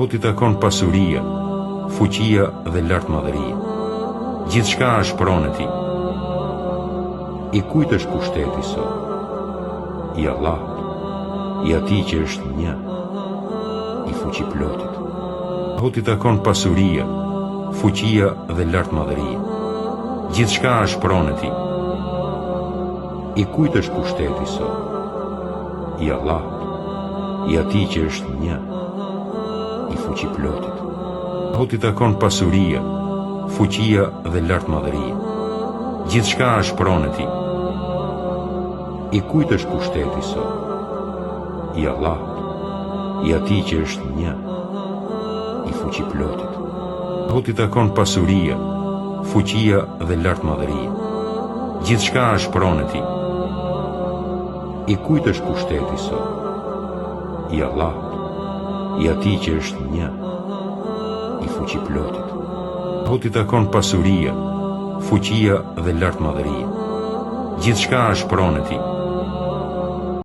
Allahut i takon pasuria, fuqia dhe lartmadhëria. Gjithçka është pronë e tij. I kujt është pushteti sot? I Allahut, i atij që është një, i fuqiplotit. Allahut i takon pasuria, fuqia dhe lartmadhëria. Gjithçka është pronë e tij. I kujt është pushteti sot? I Allahut, i atij që është një, i fuqiplotit. Allahut i takon pasuria, fuqia dhe lartmadhëria. Gjithçka është pronë e tij. I kujt është pushteti sot? I Allahut, i atij që është një, i fuqiplotit. Allahut i takon pasuria, fuqia dhe lartmadhëria. Gjithçka është pronë e tij. I kujt është pushteti sot? I Allahut, i atij që është një, i fuqiplotit. Allahut i takon pasuria, fuqia dhe lartmadhëria. Gjithçka është pronë e tij.